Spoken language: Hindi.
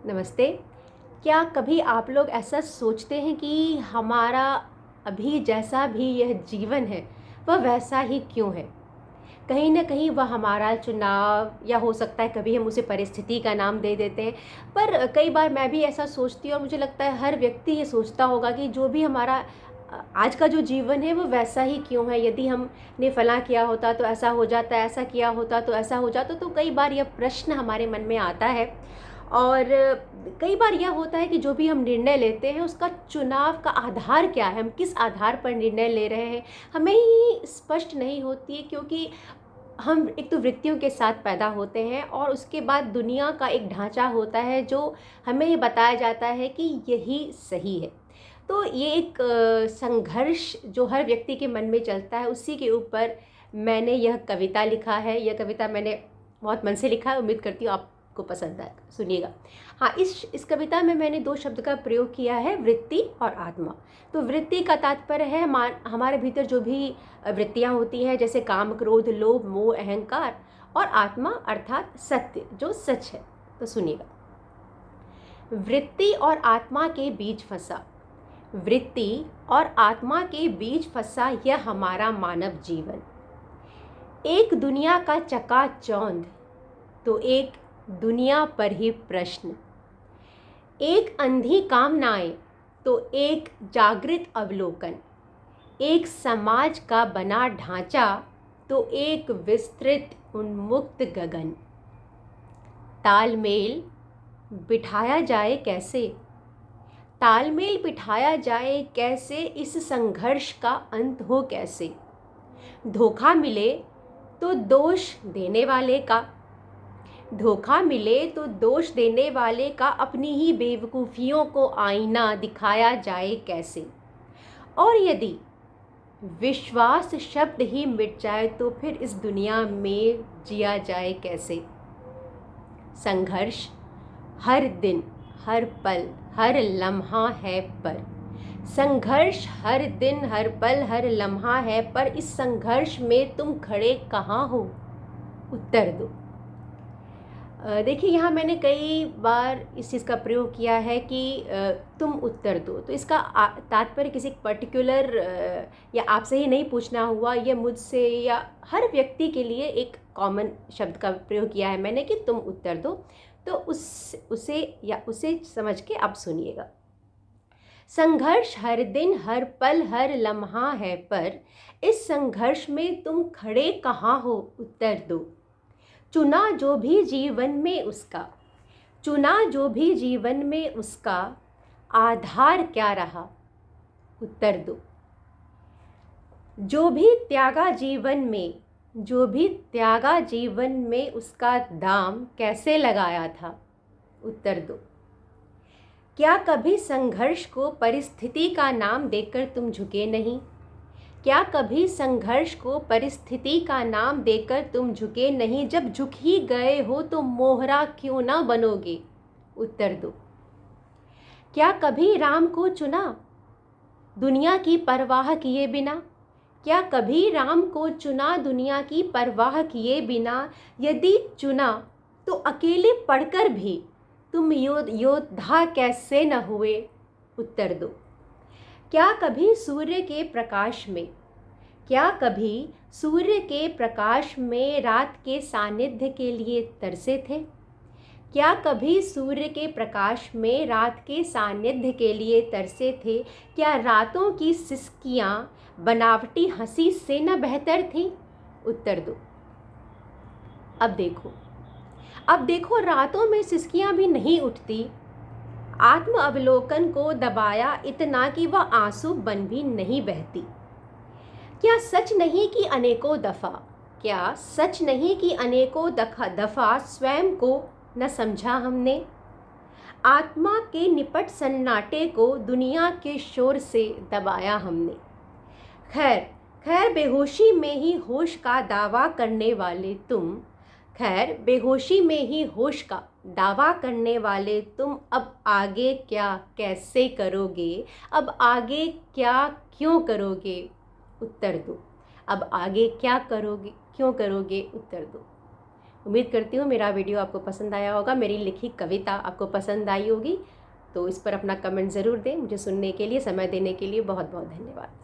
नमस्ते। क्या कभी आप लोग ऐसा सोचते हैं कि हमारा अभी जैसा भी यह जीवन है, वह वैसा ही क्यों है? कहीं न कहीं वह हमारा चुनाव या हो सकता है कभी हम उसे परिस्थिति का नाम दे देते हैं। पर कई बार मैं भी ऐसा सोचती हूँ और मुझे लगता है हर व्यक्ति ये सोचता होगा कि जो भी हमारा आज का जो जीवन है वो वैसा ही क्यों है? यदि हमने फलाँ किया होता तो ऐसा हो जाता, ऐसा किया होता तो ऐसा हो जाता। तो कई बार यह प्रश्न हमारे मन में आता है और कई बार यह होता है कि जो भी हम निर्णय लेते हैं उसका चुनाव का आधार क्या है? हम किस आधार पर निर्णय ले रहे हैं? हमें ही स्पष्ट नहीं होती है, क्योंकि हम एक तो वृत्तियों के साथ पैदा होते हैं और उसके बाद दुनिया का एक ढांचा होता है जो हमें ये बताया जाता है कि यही सही है। तो ये एक संघर्ष जो हर व्यक्ति के मन में चलता है, उसी के ऊपर मैंने यह कविता लिखा है। यह कविता मैंने बहुत मन से लिखा है, उम्मीद करती हूँ आपको पसंद आएगा, सुनिएगा। हाँ, इस कविता में मैंने दो शब्द का प्रयोग किया है, वृत्ति और आत्मा। तो वृत्ति का तात्पर्य है हमारे भीतर जो भी वृत्तियाँ होती हैं, जैसे काम, क्रोध, लोभ, मोह, अहंकार, और आत्मा अर्थात सत्य, जो सच है। तो सुनिएगा। वृत्ति और आत्मा के बीच फंसा, वृत्ति और आत्मा के बीच फंसा यह हमारा मानव जीवन। एक दुनिया का चकाचौंध तो एक दुनिया पर ही प्रश्न, एक अंधी कामनाएं तो एक जागृत अवलोकन, एक समाज का बना ढांचा तो एक विस्तृत उन्मुक्त गगन। तालमेल बिठाया जाए कैसे, तालमेल बिठाया जाए कैसे, इस संघर्ष का अंत हो कैसे। धोखा मिले तो दोष देने वाले का, धोखा मिले तो दोष देने वाले का अपनी ही बेवकूफ़ियों को आईना दिखाया जाए कैसे। और यदि विश्वास शब्द ही मिट जाए तो फिर इस दुनिया में जिया जाए कैसे। संघर्ष हर दिन, हर पल, हर लम्हा है, पर संघर्ष हर दिन, हर पल, हर लम्हा है, पर इस संघर्ष में तुम खड़े कहाँ हो, उत्तर दो। देखिए, यहाँ मैंने कई बार इस चीज़ का प्रयोग किया है कि तुम उत्तर दो। तो इसका तात्पर्य किसी पर्टिकुलर या आपसे ही नहीं पूछना हुआ, यह मुझसे या हर व्यक्ति के लिए एक कॉमन शब्द का प्रयोग किया है मैंने कि तुम उत्तर दो। तो उसे समझ के आप सुनिएगा। संघर्ष हर दिन, हर पल, हर लम्हा है, पर इस संघर्ष में तुम खड़े कहाँ हो, उत्तर दो। चुना जो भी जीवन में उसका, चुना जो भी जीवन में उसका, आधार क्या रहा, उत्तर दो। जो भी त्यागा जीवन में, जो भी त्यागा जीवन में, उसका दाम कैसे लगाया था, उत्तर दो। क्या कभी संघर्ष को परिस्थिति का नाम देकर तुम झुके नहीं, क्या कभी संघर्ष को परिस्थिति का नाम देकर तुम झुके नहीं। जब झुक ही गए हो तो मोहरा क्यों ना बनोगे, उत्तर दो। क्या कभी राम को चुना दुनिया की परवाह किए बिना, क्या कभी राम को चुना दुनिया की परवाह किए बिना। यदि चुना तो अकेले पढ़कर भी तुम योद्धा कैसे न हुए, उत्तर दो। क्या कभी सूर्य के प्रकाश में, क्या कभी सूर्य के प्रकाश में रात के सानिध्य के लिए तरसे थे, क्या कभी सूर्य के प्रकाश में रात के सानिध्य के लिए तरसे थे। क्या रातों की सिसकियाँ बनावटी हंसी से न बेहतर थी, उत्तर दो। अब देखो रातों में सिसकियाँ भी नहीं उठती। आत्म अवलोकन को दबाया इतना कि वह आंसू बन भी नहीं बहती। क्या सच नहीं कि अनेकों दफ़ा, क्या सच नहीं कि अनेकों दफ़ा स्वयं को न समझा हमने। आत्मा के निपट सन्नाटे को दुनिया के शोर से दबाया हमने। खैर खैर बेहोशी में ही होश का दावा करने वाले तुम, खैर बेहोशी में ही होश का दावा करने वाले तुम, अब आगे क्या कैसे करोगे, अब आगे क्या क्यों करोगे, उत्तर दो। अब आगे क्या करोगे, क्यों करोगे, उत्तर दो। उम्मीद करती हूँ मेरा वीडियो आपको पसंद आया होगा, मेरी लिखी कविता आपको पसंद आई होगी। तो इस पर अपना कमेंट ज़रूर दें। मुझे सुनने के लिए, समय देने के लिए बहुत बहुत धन्यवाद।